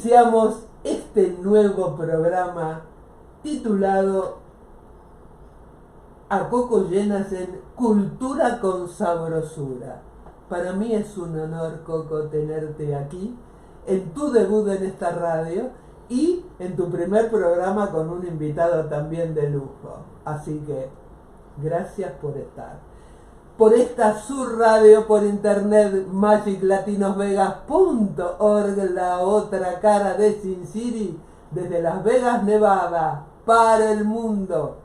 Iniciamos este nuevo programa titulado A Coco Llenas en Cultura con Sabrosura. Para mí es un honor, Coco, tenerte aquí en tu debut en esta radio y en tu primer programa con un invitado también de lujo. Así que gracias por estar. Por esta subradio, por internet, magiclatinosvegas.org, la otra cara de Sin City, desde Las Vegas, Nevada, para el mundo.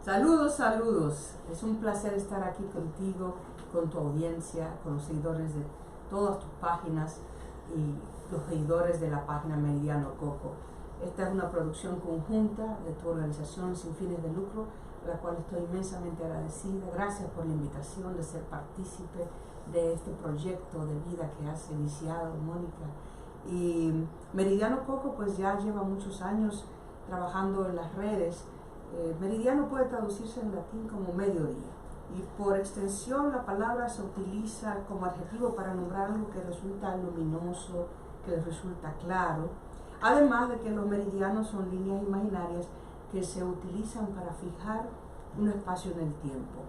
Saludos, saludos. Es un placer estar aquí contigo, con tu audiencia, con los seguidores de todas tus páginas y los seguidores de la página Meridiano Coco. Esta es una producción conjunta de tu organización sin fines de lucro, a la cual estoy inmensamente agradecida. Gracias por la invitación de ser partícipe de este proyecto de vida que has iniciado, Mónica. Y Meridiano Coco pues ya lleva muchos años trabajando en las redes. Meridiano puede traducirse en latín como mediodía, y por extensión la palabra se utiliza como adjetivo para nombrar algo que resulta luminoso, que resulta claro, además de que los meridianos son líneas imaginarias que se utilizan para fijar un espacio en el tiempo.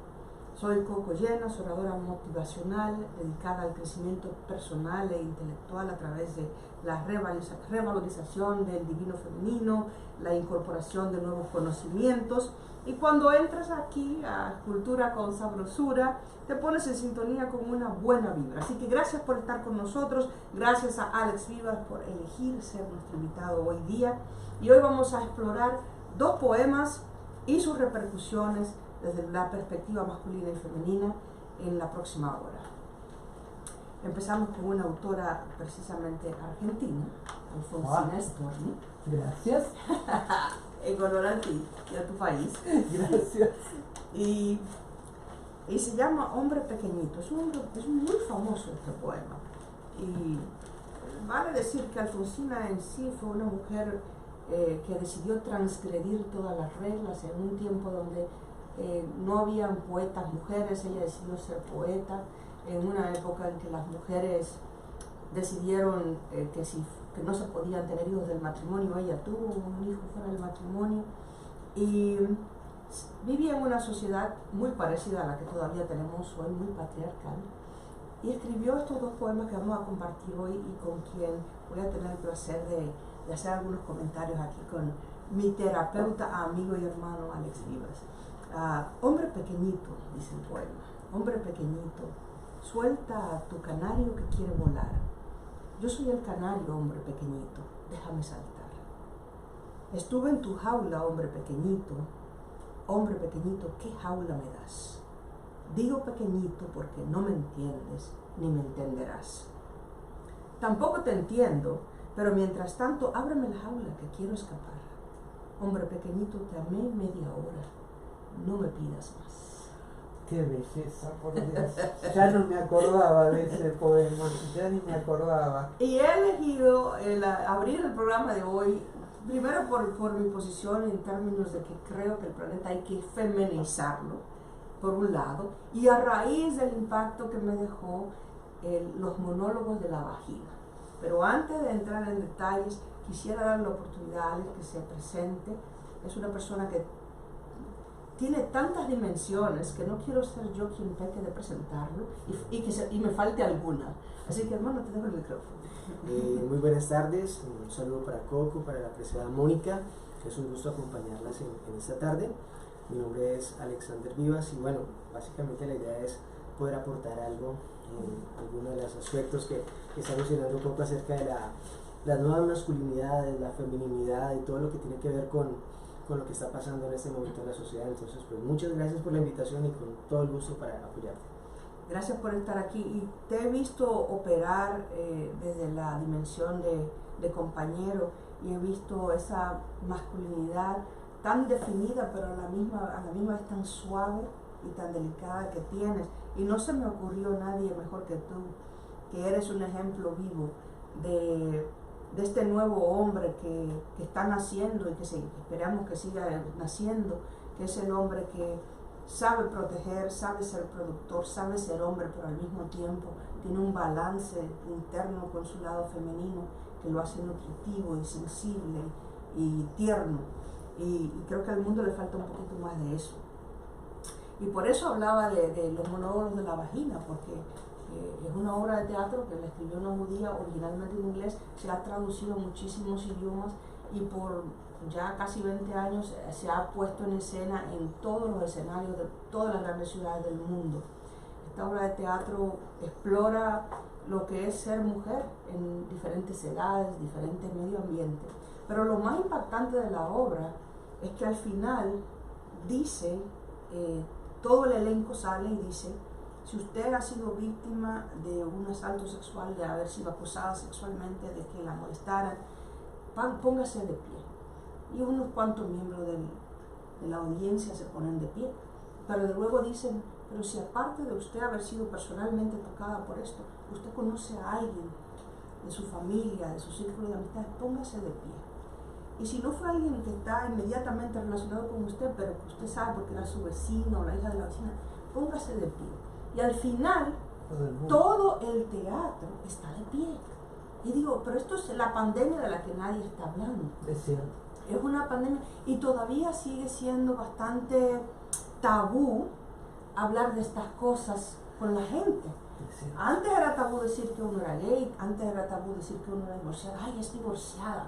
Soy Coco Llenas, oradora motivacional dedicada al crecimiento personal e intelectual a través de la revalorización del divino femenino, la incorporación de nuevos conocimientos. Y cuando entras aquí a Cultura con Sabrosura, te pones en sintonía con una buena vibra. Así que gracias por estar con nosotros, gracias a Alex Vivas por elegir ser nuestro invitado hoy día. Y hoy vamos a explorar dos poemas y sus repercusiones desde la perspectiva masculina y femenina en la próxima hora. Empezamos con una autora precisamente argentina, Alfonsina Storni. Gracias. En honor a ti y a tu país. Gracias. Y se llama Hombre Pequeñito. Es muy famoso este poema. Y vale decir que Alfonsina en sí fue una mujer que decidió transgredir todas las reglas en un tiempo donde no habían poetas mujeres. Ella decidió ser poeta en una época en que las mujeres decidieron que no se podían tener hijos del matrimonio. Ella tuvo un hijo fuera del matrimonio y vivía en una sociedad muy parecida a la que todavía tenemos hoy, muy patriarcal, y escribió estos dos poemas que vamos a compartir hoy y con quien voy a tener el placer de hacer algunos comentarios aquí con mi terapeuta, amigo y hermano Alex Vivas. Hombre pequeñito, dice el poema, hombre pequeñito, suelta a tu canario que quiere volar. Yo soy el canario, hombre pequeñito, déjame saltar. Estuve en tu jaula, hombre pequeñito, ¿qué jaula me das? Digo pequeñito porque no me entiendes ni me entenderás. Tampoco te entiendo, pero mientras tanto ábreme la jaula que quiero escapar. Hombre pequeñito, te amé media hora, no me pidas más. Qué belleza, por Dios. Ya no me acordaba de ese poema, ya ni me acordaba. Y he elegido abrir el programa de hoy, primero por mi posición en términos de que creo que el planeta hay que feminizarlo, por un lado, y a raíz del impacto que me dejó los monólogos de la vagina. Pero antes de entrar en detalles, quisiera dar la oportunidad a Alex que se presente. Es una persona que tiene tantas dimensiones que no quiero ser yo quien peque de presentarlo y me falte alguna. Así que, hermano, te dejo el micrófono. Muy buenas tardes, un saludo para Coco, para la apreciada Mónica, que es un gusto acompañarlas en esta tarde. Mi nombre es Alexander Vivas y bueno, básicamente la idea es poder aportar algo en algunos de los aspectos que estamos mencionando un poco acerca de las nuevas masculinidades, la feminidad y todo lo que tiene que ver con lo que está pasando en este momento en la sociedad. Entonces, pues muchas gracias por la invitación y con todo el gusto para apoyarte. Gracias por estar aquí y te he visto operar desde la dimensión de compañero y he visto esa masculinidad tan definida pero a la misma vez tan suave y tan delicada que tienes, y no se me ocurrió nadie mejor que tú, que eres un ejemplo vivo de este nuevo hombre que está naciendo y que esperamos que siga naciendo, que es el hombre que sabe proteger, sabe ser productor, sabe ser hombre, pero al mismo tiempo tiene un balance interno con su lado femenino que lo hace nutritivo y sensible y tierno. Y creo que al mundo le falta un poquito más de eso. Y por eso hablaba de los monólogos de la vagina, porque es una obra de teatro que la escribió una judía originalmente en inglés, se ha traducido a muchísimos idiomas y por ya casi 20 años se ha puesto en escena en todos los escenarios de todas las grandes ciudades del mundo. Esta obra de teatro explora lo que es ser mujer en diferentes edades, diferentes medio ambientes. Pero lo más impactante de la obra es que al final dice, todo el elenco sale y dice, si usted ha sido víctima de un asalto sexual, de haber sido acosada sexualmente, de que la molestaran, póngase de pie. Y unos cuantos miembros de la audiencia se ponen de pie. Pero luego dicen, pero si aparte de usted haber sido personalmente tocada por esto, usted conoce a alguien de su familia, de su círculo de amistades, póngase de pie. Y si no fue alguien que está inmediatamente relacionado con usted, pero que usted sabe porque era su vecino o la hija de la vecina, póngase de pie. Y al final, todo el teatro está de pie. Y digo, pero esto es la pandemia de la que nadie está hablando. Es cierto. Es una pandemia y todavía sigue siendo bastante tabú hablar de estas cosas con la gente. Antes era tabú decir que uno era gay, antes era tabú decir que uno era divorciada. ¡Ay, es divorciada!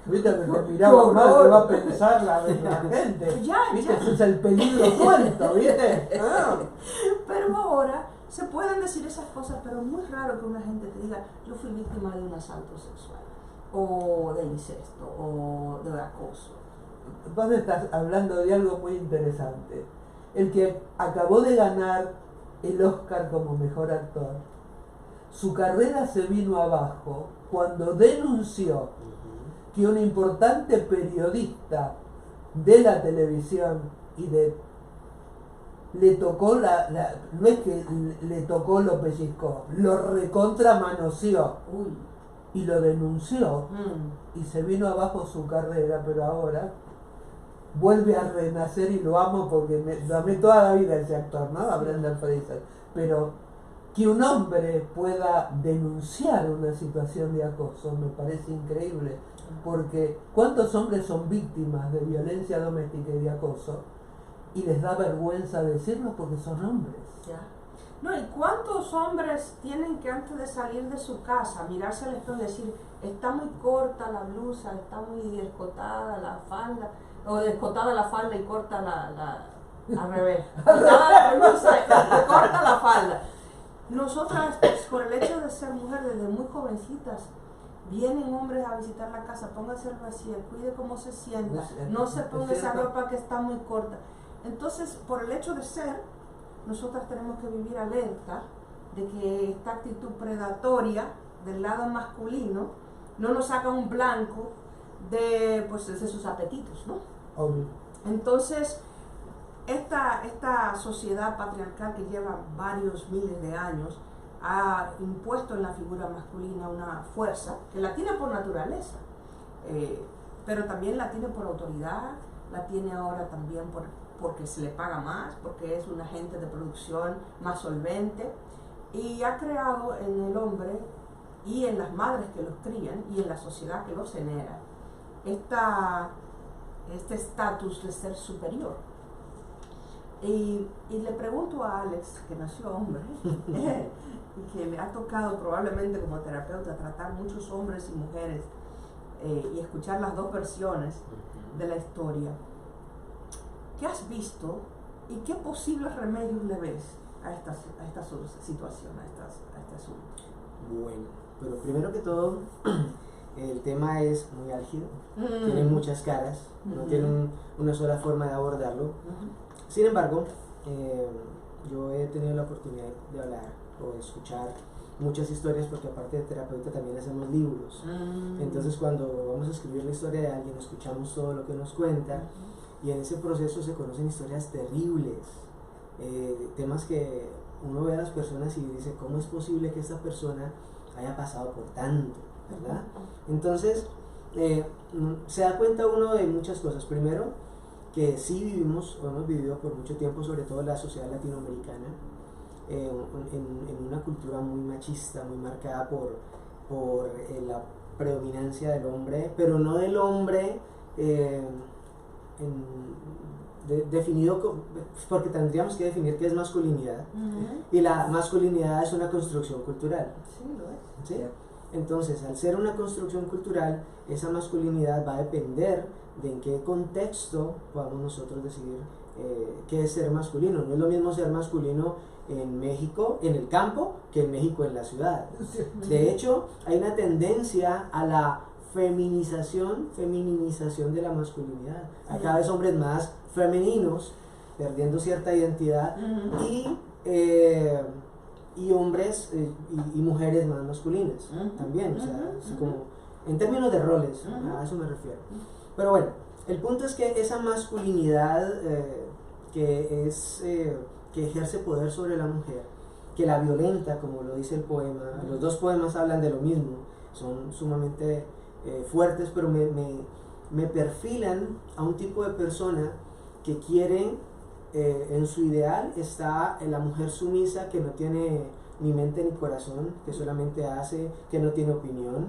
¿Viste? Me miraba mal, que va a pensar la gente. ¿Viste? Ese es el peligro suelto, ¿viste? Pero ahora se pueden decir esas cosas, pero es muy raro que una gente te diga, yo fui víctima de un asalto sexual, o de incesto, o de acoso. Vos estás hablando de algo muy interesante. El que acabó de ganar el Oscar como mejor actor, su carrera se vino abajo cuando denunció que una importante periodista de la televisión le tocó no es que le tocó, lo pellizcó, lo recontramanoseó y lo denunció y se vino abajo su carrera, pero ahora vuelve a renacer y lo amo porque lo amé toda la vida ese actor, ¿no? Brendan Fraser. Pero que un hombre pueda denunciar una situación de acoso me parece increíble, porque ¿cuántos hombres son víctimas de violencia doméstica y de acoso y les da vergüenza decirlo porque son hombres? Ya. No, ¿y cuántos hombres tienen que antes de salir de su casa mirarse al espejo y decir, está muy corta la blusa, está muy escotada la falda, o descotada la falda y corta al revés, cortada la blusa y corta la falda? Nosotras, pues, por el hecho de ser mujeres desde muy jovencitas, vienen hombres a visitar la casa, póngase el vacío, cuide cómo se sienta, no se ponga esa ropa que está muy corta. Entonces, por el hecho de ser, nosotras tenemos que vivir alerta de que esta actitud predatoria del lado masculino no nos saca un blanco de sus apetitos, ¿no? Obvio. Entonces, esta sociedad patriarcal que lleva varios miles de años ha impuesto en la figura masculina una fuerza que la tiene por naturaleza, pero también la tiene por autoridad, la tiene ahora también porque se le paga más, porque es un agente de producción más solvente, y ha creado en el hombre y en las madres que los crían y en la sociedad que los genera este estatus de ser superior. Y le pregunto a Alex, que nació hombre, y que le ha tocado probablemente como terapeuta tratar muchos hombres y mujeres y escuchar las dos versiones de la historia. ¿Qué has visto y qué posibles remedios le ves a esta situación, a este asunto? Bueno, pero primero que todo, el tema es muy álgido, tiene muchas caras, no tiene una sola forma de abordarlo. Sin embargo, yo he tenido la oportunidad de hablar o de escuchar muchas historias, porque aparte de terapeuta también hacemos libros. Entonces, cuando vamos a escribir la historia de alguien, escuchamos todo lo que nos cuenta, y en ese proceso se conocen historias terribles, temas que uno ve a las personas y dice, ¿cómo es posible que esta persona haya pasado por tanto? ¿Verdad? Entonces, se da cuenta uno de muchas cosas. Primero, que sí vivimos o hemos vivido por mucho tiempo, sobre todo la sociedad latinoamericana, en una cultura muy machista, muy marcada por la predominancia del hombre, pero no del hombre definido, porque tendríamos que definir qué es masculinidad, y la masculinidad es una construcción cultural. Sí, lo es. ¿Sí? Entonces, al ser una construcción cultural, esa masculinidad va a depender de en qué contexto podamos nosotros decidir qué es ser masculino. No es lo mismo ser masculino en México, en el campo, que en México, en la ciudad. De hecho, hay una tendencia a la feminización de la masculinidad. Hay cada vez hombres más femeninos, perdiendo cierta identidad, y hombres y mujeres más masculinas también, o sea, como en términos de roles, a eso me refiero. Pero bueno, el punto es que esa masculinidad que ejerce poder sobre la mujer, que la violenta, como lo dice el poema, los dos poemas hablan de lo mismo, son sumamente fuertes, pero me perfilan a un tipo de persona que quiere, en su ideal está la mujer sumisa, que no tiene ni mente ni corazón, que solamente hace, que no tiene opinión,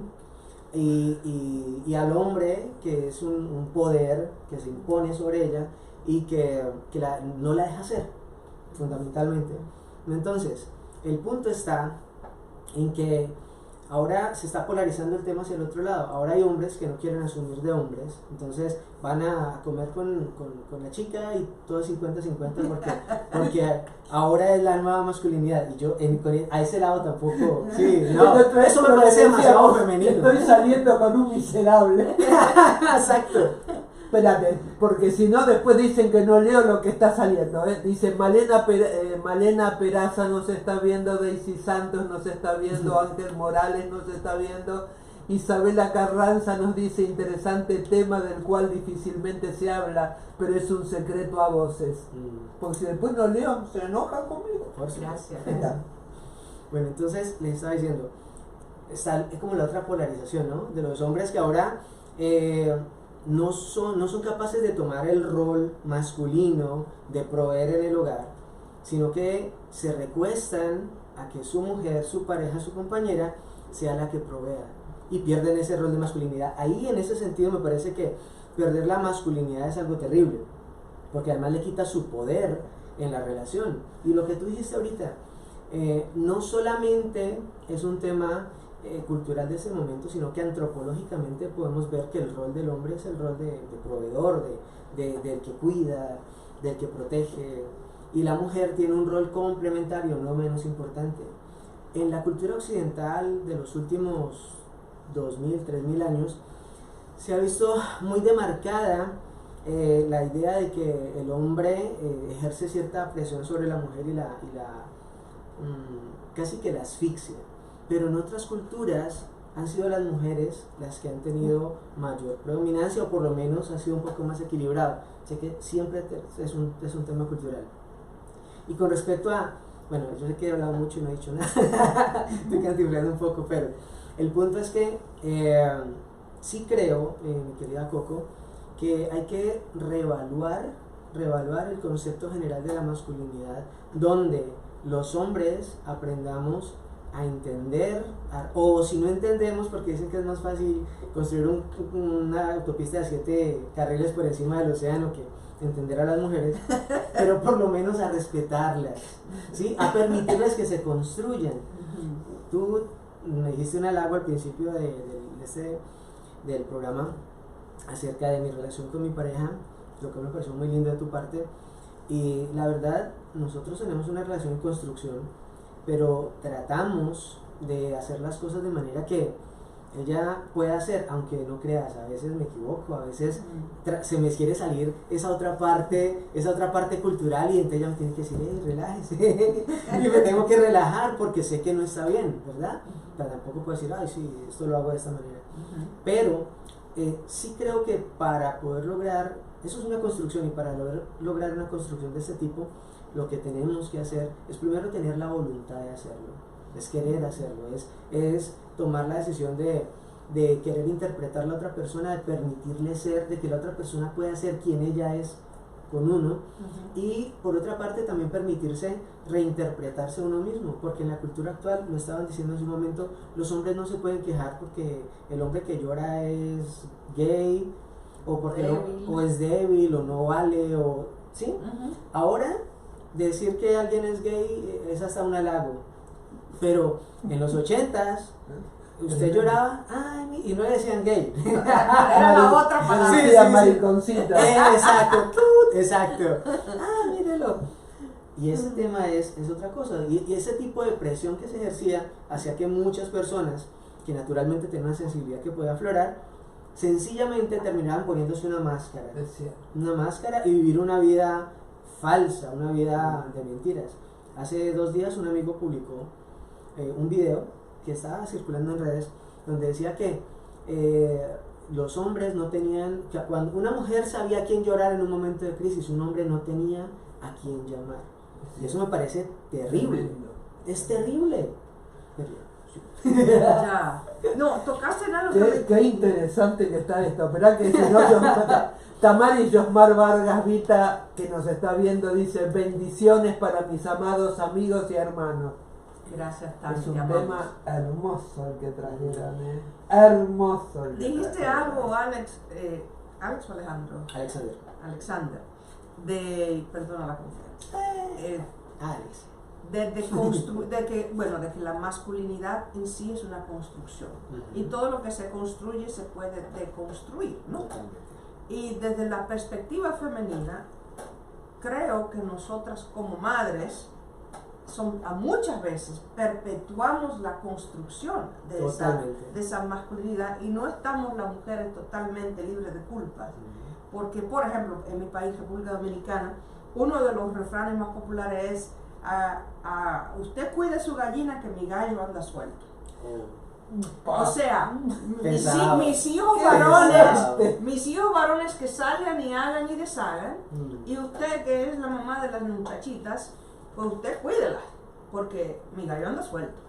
y al hombre que es un poder que se impone sobre ella y que no la deja ser, fundamentalmente. Entonces, el punto está en que ahora se está polarizando el tema hacia el otro lado. Ahora hay hombres que no quieren asumir de hombres, entonces van a comer con la chica y todo es 50-50 porque ahora es la nueva masculinidad. Y yo a ese lado tampoco. Sí, no, eso me parece demasiado femenino. Estoy saliendo con un miserable. Exacto. Espérate, porque si no después dicen que no leo lo que está saliendo, ¿eh? Dice Malena Peraza nos está viendo, Daisy Santos nos está viendo, Ángel Morales nos está viendo, Isabela Carranza nos dice interesante tema del cual difícilmente se habla, pero es un secreto a voces. Porque si después no leo, se enoja conmigo. Gracias. Bueno, entonces les estaba diciendo, es como la otra polarización, ¿no? De los hombres que ahora no son capaces de tomar el rol masculino de proveer en el hogar, sino que se recuestan a que su mujer, su pareja, su compañera sea la que provea, y pierden ese rol de masculinidad. Ahí, en ese sentido, me parece que perder la masculinidad es algo terrible, porque además le quita su poder en la relación. Y lo que tú dijiste ahorita, no solamente es un tema cultural de ese momento, sino que antropológicamente podemos ver que el rol del hombre es el rol de proveedor, del que cuida, del que protege, y la mujer tiene un rol complementario no menos importante. En la cultura occidental de los últimos 2000, 3000 años se ha visto muy demarcada la idea de que el hombre ejerce cierta presión sobre la mujer y casi que la asfixia. Pero en otras culturas han sido las mujeres las que han tenido mayor predominancia, o por lo menos ha sido un poco más equilibrado. Sé que siempre es un tema cultural. Y con respecto a, bueno, yo sé que he hablado mucho y no he dicho nada, estoy cantiflando un poco, pero el punto es que sí creo, mi querida Coco, que hay que reevaluar el concepto general de la masculinidad, donde los hombres aprendamos a entender, o si no entendemos, porque dicen que es más fácil construir una autopista de 7 carriles por encima del océano que entender a las mujeres, pero por lo menos a respetarlas, ¿sí? A permitirles que se construyan. Tú me dijiste un halago al principio del programa acerca de mi relación con mi pareja, lo que me pareció muy lindo de tu parte, y la verdad, nosotros tenemos una relación en construcción, pero tratamos de hacer las cosas de manera que ella pueda hacer, aunque no creas, a veces me equivoco, a veces se me quiere salir esa otra parte cultural, y entonces ella me tiene que decir, relájese, y me tengo que relajar porque sé que no está bien, ¿verdad? Pero tampoco puedo decir, ay sí, esto lo hago de esta manera. Pero sí creo que para poder lograr, eso es una construcción, y para lograr una construcción de este tipo, lo que tenemos que hacer es primero tener la voluntad de hacerlo, es querer hacerlo, es tomar la decisión de querer interpretar a la otra persona, de permitirle ser, de que la otra persona pueda ser quien ella es con uno, y por otra parte también permitirse reinterpretarse a uno mismo, porque en la cultura actual, lo estaban diciendo hace un momento, los hombres no se pueden quejar porque el hombre que llora es gay, o porque o es débil, o no vale, o ¿sí? Ahora, decir que alguien es gay es hasta un halago, pero en los 80s usted lloraba, ay, y no le decían gay. Era la otra palabra. Sí, mariconcita. Exacto. Ah, mírelo. Y ese tema es otra cosa. Y ese tipo de presión que se ejercía hacía que muchas personas, que naturalmente tienen una sensibilidad que puede aflorar, sencillamente terminaban poniéndose una máscara. Una máscara y vivir una vida falsa, una vida de mentiras. Hace 2 días un amigo publicó un video que estaba circulando en redes, donde decía que los hombres no tenían, que cuando una mujer sabía a quién llorar en un momento de crisis, un hombre no tenía a quién llamar. Y eso me parece terrible. Es terrible. Ya. No, tocaste en algo Qué interesante que está esto. Esperá que si no, Tamari Yosmar Vargas Vita, que nos está viendo, dice: bendiciones para mis amados amigos y hermanos. Gracias, Tami. Es un tema hermoso el que trajeron, hermoso el que Dijiste trajeron. algo, Alex, Alex o Alejandro. Alexander, perdona la confianza. Alex. De que la masculinidad en sí es una construcción. Y todo lo que se construye se puede deconstruir, ¿no? Y desde la perspectiva femenina, creo que nosotras como madres muchas veces perpetuamos la construcción de esa masculinidad, y no estamos las mujeres totalmente libres de culpas. Porque, por ejemplo, en mi país, República Dominicana, uno de los refranes más populares es: usted cuide su gallina que mi gallo anda suelto. O sea, mis hijos varones que salgan y hagan y deshagan, y usted, que es la mamá de las muchachitas, pues usted cuídela, porque mi gallo anda suelto.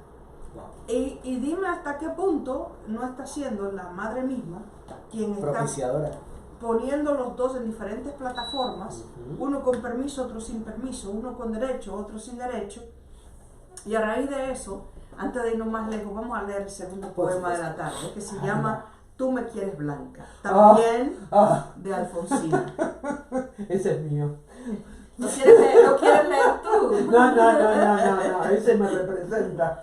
Y dime hasta qué punto no está siendo la madre misma quien está poniendo los dos en diferentes plataformas, uno con permiso, otro sin permiso, uno con derecho, otro sin derecho. Y a raíz de eso, antes de irnos más lejos, vamos a leer el segundo poema de la tarde, que se llama Tú me quieres blanca, también de Alfonsina. Ese es mío. ¿Lo quieres leer tú? No, ese me representa.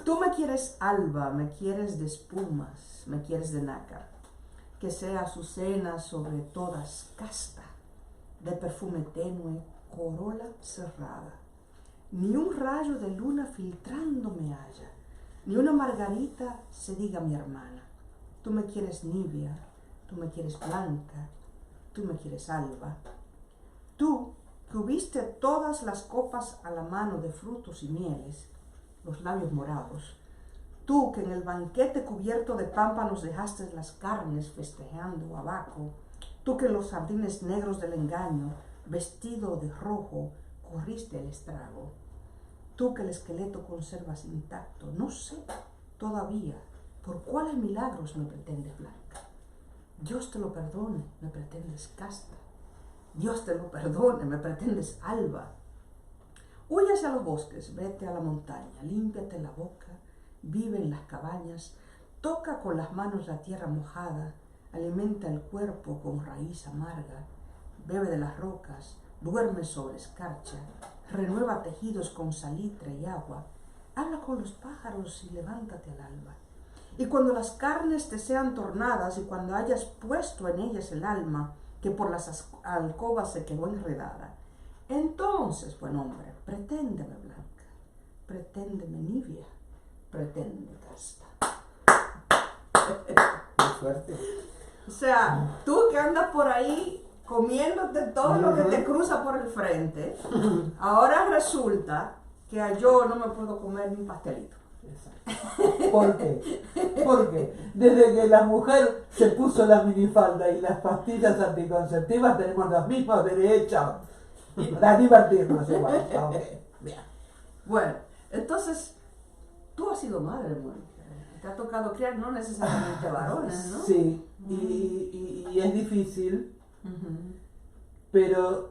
Tú me quieres alba, me quieres de espumas, me quieres de nácar, que sea azucena sobre todas casta, de perfume tenue, corola cerrada. Ni un rayo de luna filtrando me halla, ni una margarita se diga mi hermana. Tú me quieres nibia, tú me quieres blanca, tú me quieres alba. Tú, que hubiste todas las copas a la mano de frutos y mieles, los labios morados. Tú, que en el banquete cubierto de pámpanos dejaste las carnes festejando abaco. Tú, que en los jardines negros del engaño, vestido de rojo, corriste el estrago. Tú, que el esqueleto conservas intacto, no sé todavía por cuáles milagros me pretendes blanca. Dios te lo perdone, me pretendes casta. Dios te lo perdone, me pretendes alba. Huye hacia los bosques, vete a la montaña, límpiate la boca, vive en las cabañas, toca con las manos la tierra mojada, alimenta el cuerpo con raíz amarga, bebe de las rocas, duerme sobre escarcha, renueva tejidos con salitre y agua, habla con los pájaros y levántate al alba. Y cuando las carnes te sean tornadas y cuando hayas puesto en ellas el alma, que por las alcobas se quedó enredada, entonces, buen hombre, preténdeme blanca, preténdeme nibia, pretende casta. Muy fuerte. O sea, tú que andas por ahí comiéndote todo lo que te cruza por el frente, ahora resulta que yo no me puedo comer ni un pastelito. ¿Por qué? Porque desde que la mujer se puso la minifalda y las pastillas anticonceptivas tenemos los mismos derechos para divertirnos igual. Okay. Bien. Bueno, entonces tú has sido madre, Mónica. Te ha tocado criar no necesariamente varones, ¿no? Sí, y es difícil pero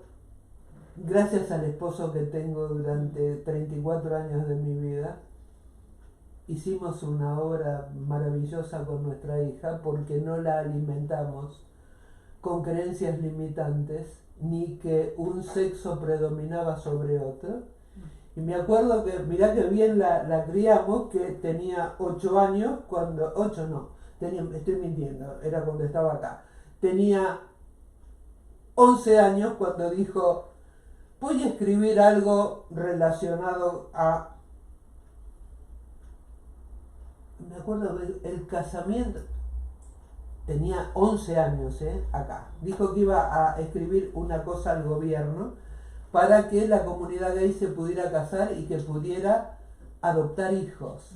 gracias al esposo que tengo durante 34 años de mi vida, hicimos una obra maravillosa con nuestra hija porque no la alimentamos con creencias limitantes ni que un sexo predominaba sobre otro. Y me acuerdo que, mirá que bien la criamos, que tenía 8 años cuando, 8 no, estoy mintiendo, era cuando estaba acá. Tenía 11 años cuando dijo, voy a escribir algo relacionado a... Me acuerdo que el casamiento, tenía 11 años, acá. Dijo que iba a escribir una cosa al gobierno para que la comunidad gay se pudiera casar y que pudiera adoptar hijos.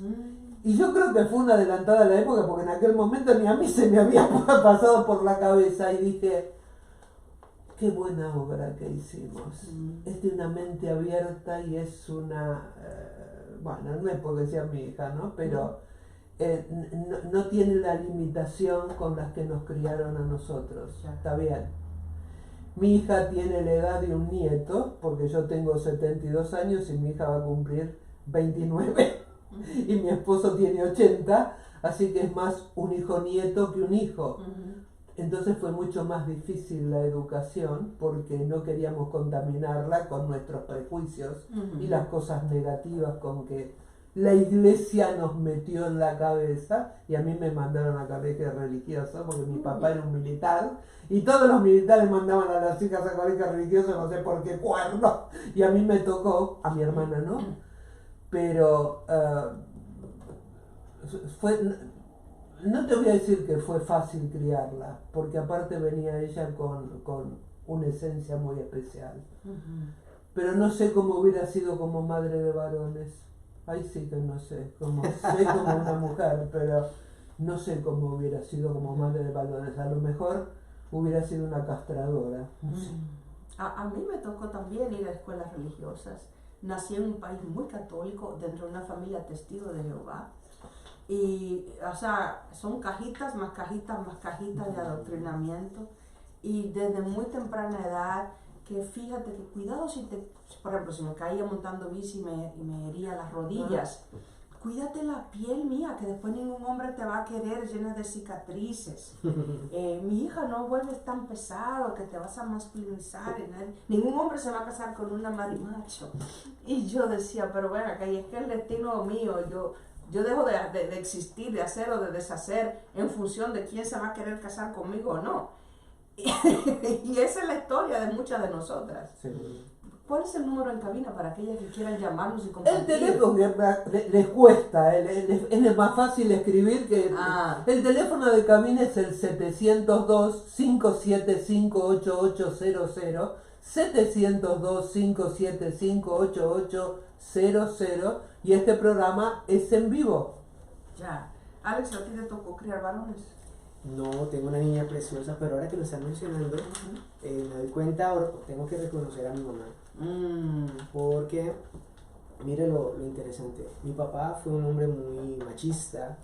Y yo creo que fue una adelantada a la época, porque en aquel momento ni a mí se me había pasado por la cabeza, y dije, qué buena obra que hicimos. Es de una mente abierta y es una... bueno, no es porque sea mi hija, ¿no? Pero no tiene la limitación con las que nos criaron a nosotros. Está bien. Mi hija tiene la edad de un nieto, porque yo tengo 72 años y mi hija va a cumplir 29. Y mi esposo tiene 80, así que es más un hijo nieto que un hijo. Entonces fue mucho más difícil la educación porque no queríamos contaminarla con nuestros prejuicios y las cosas negativas con que la iglesia nos metió en la cabeza, y a mí me mandaron a colegio religioso porque mi papá era un militar y todos los militares mandaban a las hijas a colegio religioso, no sé por qué cuerno, y a mí me tocó, a mi hermana no, pero no te voy a decir que fue fácil criarla, porque aparte venía ella con una esencia muy especial. Pero no sé cómo hubiera sido como madre de varones. Ahí sí que no sé, sé como una mujer, pero no sé cómo hubiera sido como madre de varones. A lo mejor hubiera sido una castradora. No sé. A mí me tocó también ir a escuelas religiosas. Nací en un país muy católico, dentro de una familia testigo de Jehová. Y, o sea, son cajitas más cajitas más cajitas de adoctrinamiento. Y desde muy temprana edad, que fíjate que cuidado si por ejemplo, si me caía montando bici y me hería las rodillas, cuídate la piel mía, que después ningún hombre te va a querer llena de cicatrices. Mi hija, no vuelves tan pesado que te vas a masculinizar. Ningún hombre se va a casar con una marimacho. Y yo decía, pero bueno, que es que el destino mío, yo dejo de existir, de hacer o de deshacer en función de quién se va a querer casar conmigo o no. Y esa es la historia de muchas de nosotras. Sí. ¿Cuál es el número en cabina para aquellas que quieran llamarnos y compartir? El teléfono les cuesta, es más fácil escribir que... El teléfono de cabina es el 702-575-8800, 702-575-8800, y este programa es en vivo. Ya. Alex, ¿a ti te tocó criar varones? No, tengo una niña preciosa, pero ahora que lo están mencionando, me doy cuenta, tengo que reconocer a mi mamá. Porque, mire lo interesante, mi papá fue un hombre muy machista,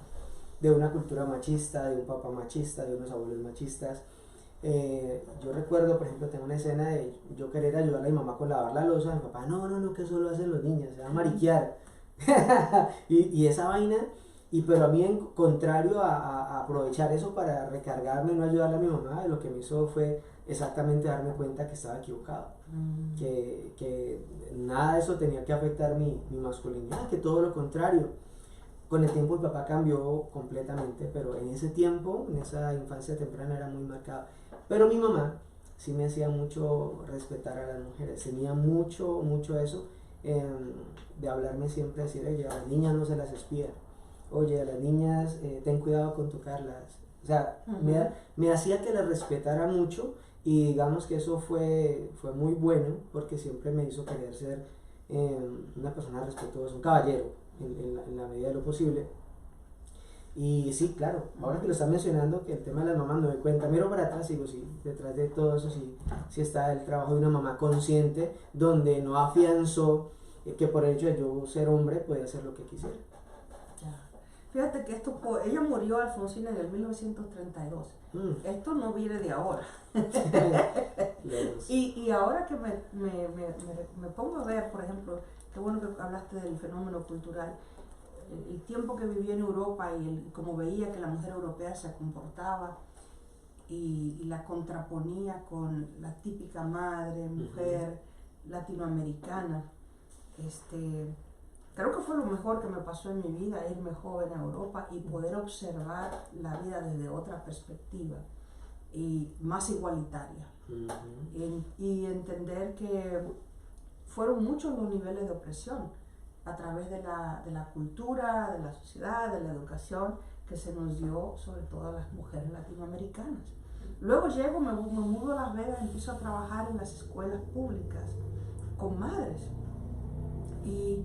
de una cultura machista, de un papá machista, de unos abuelos machistas. Yo recuerdo, por ejemplo, tengo una escena de yo querer ayudar a mi mamá con lavar la loza, mi papá, no, que eso lo hacen los niños, se va a mariquear. y esa vaina... pero a mí, en contrario a aprovechar eso para recargarme y no ayudarle a mi mamá, lo que me hizo fue exactamente darme cuenta que estaba equivocado, que nada de eso tenía que afectar mi masculinidad, que todo lo contrario. Con el tiempo mi papá cambió completamente, pero en ese tiempo, en esa infancia temprana, era muy marcado. Pero mi mamá sí me hacía mucho respetar a las mujeres, tenía mucho eso, de hablarme siempre, decir, oye, a las niñas no se las espía. Oye, a las niñas, ten cuidado con tocarlas. O sea, me hacía que las respetara mucho, y digamos que eso fue muy bueno, porque siempre me hizo querer ser una persona respetuosa, un caballero, en la medida de lo posible. Y sí, claro, ahora que lo están mencionando, que el tema de las mamás, me doy cuenta, miro para atrás y digo, sí, detrás de todo eso sí está el trabajo de una mamá consciente, donde no afianzó que por el hecho de yo ser hombre podía hacer lo que quisiera. Fíjate que ella murió, Alfonsina, en el 1932. Esto no viene de ahora. y ahora que me pongo a ver, por ejemplo, qué bueno que hablaste del fenómeno cultural. El tiempo que viví en Europa y como veía que la mujer europea se comportaba y la contraponía con la típica madre, mujer latinoamericana, creo que fue lo mejor que me pasó en mi vida, irme joven a Europa y poder observar la vida desde otra perspectiva y más igualitaria. Y entender que fueron muchos los niveles de opresión a través de la cultura, de la sociedad, de la educación que se nos dio, sobre todo a las mujeres latinoamericanas. Luego llego, me mudo a Las Vegas, empiezo a trabajar en las escuelas públicas con madres. Y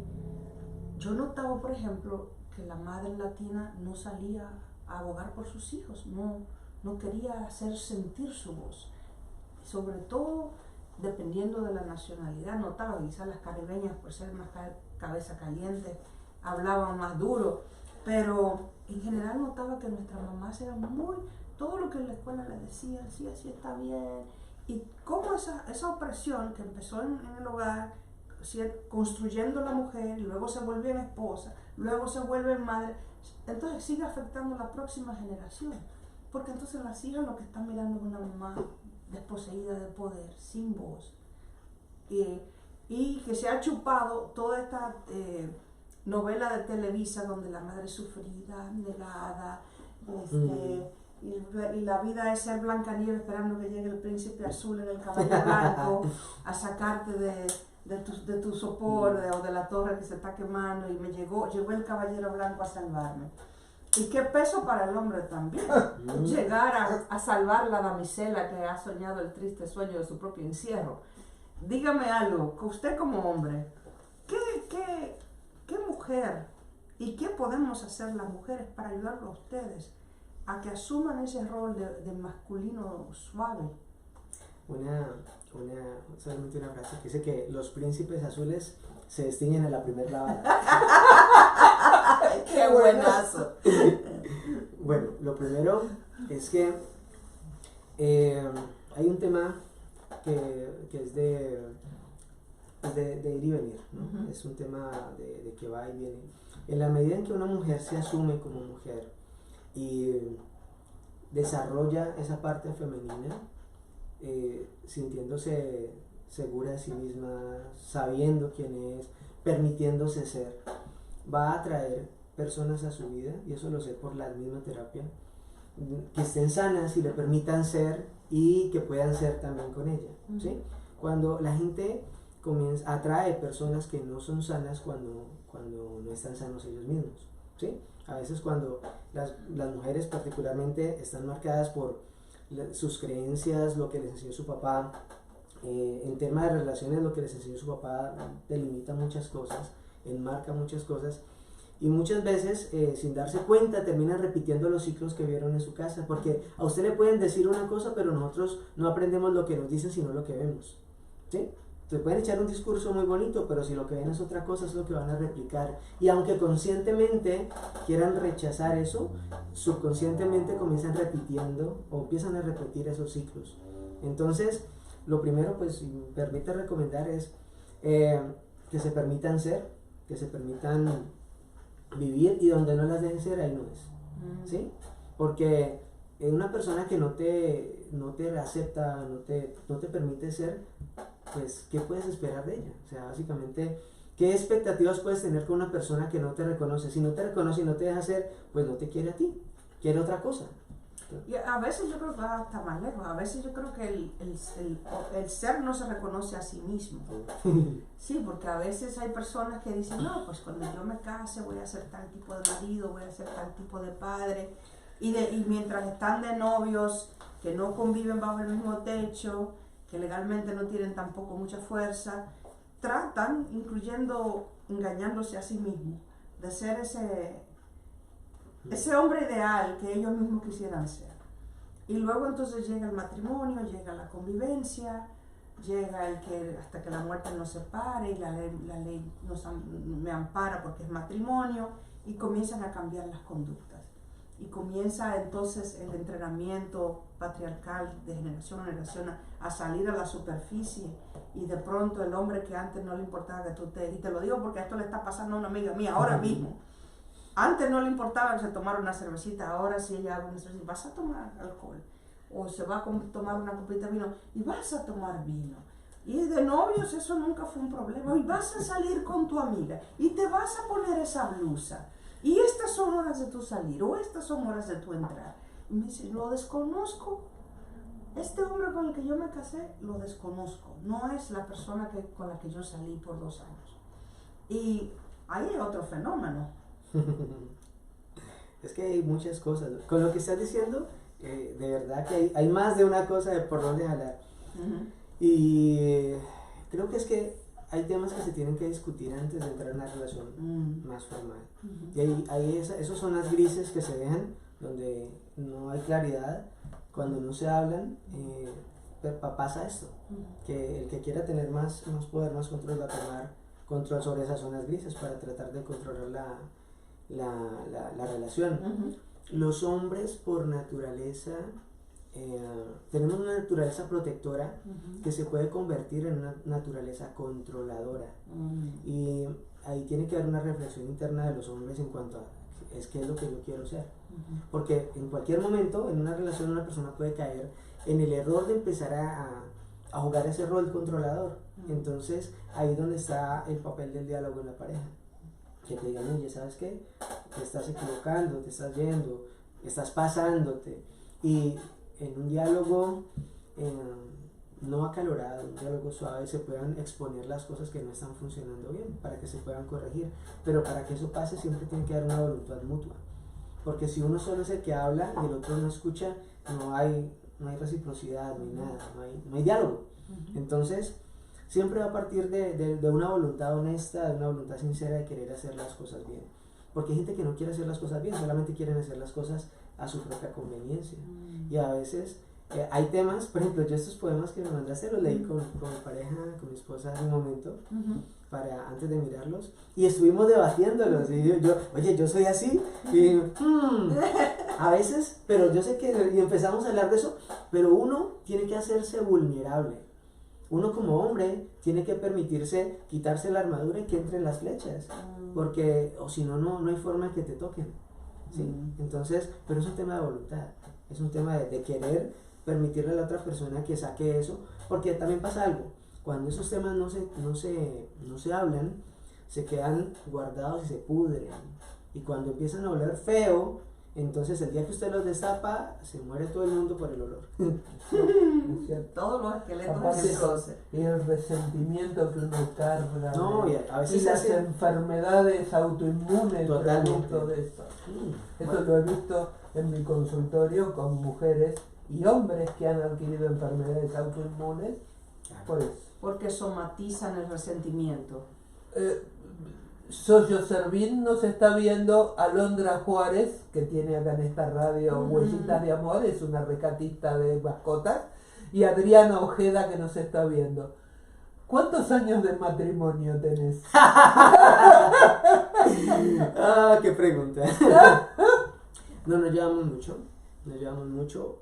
yo notaba, por ejemplo, que la madre latina no salía a abogar por sus hijos, no quería hacer sentir su voz. Sobre todo, dependiendo de la nacionalidad, notaba que quizás las caribeñas, por ser más cabeza caliente, hablaban más duro, pero en general notaba que nuestras mamás eran todo lo que en la escuela les decían, sí, así está bien, y cómo esa opresión que empezó en el hogar, construyendo la mujer, y luego se vuelve esposa, luego se vuelve madre, entonces sigue afectando a la próxima generación, porque entonces las hijas lo que están mirando es una mamá desposeída de poder, sin voz, y que se ha chupado toda esta novela de Televisa donde la madre es sufrida, negada, y la vida es ser Blancanieves esperando que llegue el príncipe azul en el caballo blanco a sacarte de tu sopor o de la torre que se está quemando, y llegó el caballero blanco a salvarme. Y qué peso para el hombre también, llegar a salvar la damisela que ha soñado el triste sueño de su propio encierro. Dígame algo, usted como hombre, ¿qué mujer y qué podemos hacer las mujeres para ayudarlo a ustedes a que asuman ese rol de masculino suave? Solamente una frase que dice que los príncipes azules se distinguen en la primera lavada. ¡Qué buenazo! Bueno, lo primero es que hay un tema que es de ir y venir, ¿no? Es un tema de que va y viene. En la medida en que una mujer se asume como mujer y desarrolla esa parte femenina, sintiéndose segura de sí misma, sabiendo quién es, permitiéndose ser, va a atraer personas a su vida, y eso lo sé por la misma terapia, que estén sanas y le permitan ser y que puedan ser también con ella, ¿sí? Cuando la gente atrae personas que no son sanas cuando no están sanos ellos mismos, ¿sí? A veces cuando las mujeres particularmente están marcadas por sus creencias, lo que les enseñó su papá, en temas de relaciones lo que les enseñó su papá delimita muchas cosas, enmarca muchas cosas, y muchas veces sin darse cuenta terminan repitiendo los ciclos que vieron en su casa, porque a usted le pueden decir una cosa, pero nosotros no aprendemos lo que nos dicen sino lo que vemos, ¿sí? Te pueden echar un discurso muy bonito, pero si lo que ven es otra cosa, es lo que van a replicar. Y aunque conscientemente quieran rechazar eso, subconscientemente comienzan repitiendo o empiezan a repetir esos ciclos. Entonces, lo primero, pues, si me permite recomendar es que se permitan ser, que se permitan vivir, y donde no las dejen ser, ahí no es. ¿Sí? Porque una persona que no te acepta, no te permite ser, pues, ¿qué puedes esperar de ella? O sea, básicamente, ¿qué expectativas puedes tener con una persona que no te reconoce? Si no te reconoce y no te deja ser, pues no te quiere a ti, quiere otra cosa. Y a veces yo creo que va hasta más lejos. A veces yo creo que el ser no se reconoce a sí mismo. Sí, porque a veces hay personas que dicen, no, pues cuando yo me case voy a ser tal tipo de marido, voy a ser tal tipo de padre. Y mientras están de novios, que no conviven bajo el mismo techo, que legalmente no tienen tampoco mucha fuerza, tratan, engañándose a sí mismos, de ser ese hombre ideal que ellos mismos quisieran ser. Y luego entonces llega el matrimonio, llega la convivencia, llega el que hasta que la muerte nos separe y la ley me ampara porque es matrimonio, y comienzan a cambiar las conductas. Y comienza entonces el entrenamiento patriarcal de generación en generación a salir a la superficie, y de pronto el hombre que antes no le importaba que y te lo digo porque esto le está pasando a una amiga mía ahora mismo. Antes no le importaba que se tomara una cervecita, ahora si ella abre una cervecita, vas a tomar alcohol, o se va a tomar una copita de vino, y vas a tomar vino. Y de novios eso nunca fue un problema, y vas a salir con tu amiga, y te vas a poner esa blusa, y estas son horas de tu salir, o estas son horas de tu entrar. Y me dice, lo desconozco. Este hombre con el que yo me casé, lo desconozco. No es la persona con la que yo salí por 2 años. Y ahí hay otro fenómeno. Es que hay muchas cosas. Con lo que estás diciendo, de verdad que hay más de una cosa de por dónde jalar. Uh-huh. Y creo que es que hay temas que se tienen que discutir antes de entrar en una relación más formal. Uh-huh. Y hay esas zonas grises que se dejan, donde no hay claridad, cuando no se hablan, pasa esto, que el que quiera tener más poder, más control, va a tomar control sobre esas zonas grises para tratar de controlar la relación. Uh-huh. Los hombres por naturaleza tenemos una naturaleza protectora Uh-huh. que se puede convertir en una naturaleza controladora. Uh-huh. Y ahí tiene que haber una reflexión interna de los hombres en cuanto a qué es lo que yo quiero ser. Uh-huh. Porque en cualquier momento en una relación una persona puede caer en el error de empezar a jugar ese rol controlador. Uh-huh. Entonces ahí es donde está el papel del diálogo en la pareja. Que te digan, oye, ¿sabes qué? Te estás equivocando, te estás yendo, estás pasándote. Y en un diálogo no acalorado, un diálogo suave, se puedan exponer las cosas que no están funcionando bien para que se puedan corregir. Pero para que eso pase siempre tiene que haber una voluntad mutua. Porque si uno solo es el que habla y el otro no escucha, no hay reciprocidad, no hay nada, no hay diálogo. Uh-huh. Entonces, siempre va a partir de una voluntad honesta, de una voluntad sincera de querer hacer las cosas bien. Porque hay gente que no quiere hacer las cosas bien, solamente quieren hacer las cosas a su propia conveniencia. Y a veces hay temas, por ejemplo, yo estos poemas que me mandaste los leí con mi pareja, con mi esposa hace un momento, Uh-huh. antes de mirarlos, y estuvimos debatiéndolos, y yo soy así, y a veces, pero yo sé que, y empezamos a hablar de eso, pero uno tiene que hacerse vulnerable. Uno como hombre tiene que permitirse quitarse la armadura y que entren las flechas, porque o si no, no hay forma que te toquen, ¿sí? Entonces, pero es un tema de voluntad, es un tema de querer permitirle a la otra persona que saque eso, porque también pasa algo, cuando esos temas no se hablan, se quedan guardados y se pudren, y cuando empiezan a oler feo, entonces el día que usted los destapa, se muere todo el mundo por el olor. Todos los esqueletos Aparte, en el closet. y el resentimiento que uno carga, No, y a veces y las hace- enfermedades autoinmunes Totalmente. producto de eso. Esto Bueno, lo he visto en mi consultorio con mujeres y hombres que han adquirido enfermedades autoinmunes por eso. Porque somatizan el resentimiento. Soyo Servín nos está viendo, Alondra Juárez, que tiene acá en esta radio Huellitas de Amor, es una rescatista de mascotas, y Adriana Ojeda, que nos está viendo. ¿Cuántos años de matrimonio tenés? qué pregunta. No, nos llevamos mucho.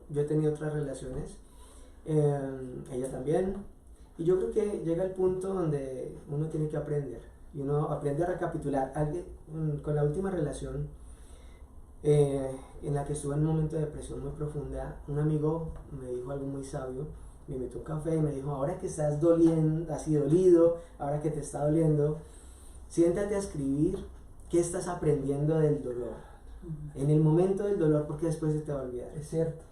Yo he tenido otras relaciones, ella también, y yo creo que llega el punto donde uno tiene que aprender. Y uno aprende a recapitular. Con la última relación en la que estuve en un momento de depresión muy profunda, un amigo me dijo algo muy sabio, me invitó a un café y me dijo, ahora que estás así dolido, ahora que te está doliendo, siéntate a escribir qué estás aprendiendo del dolor, en el momento del dolor, porque después se te va a olvidar. Es cierto,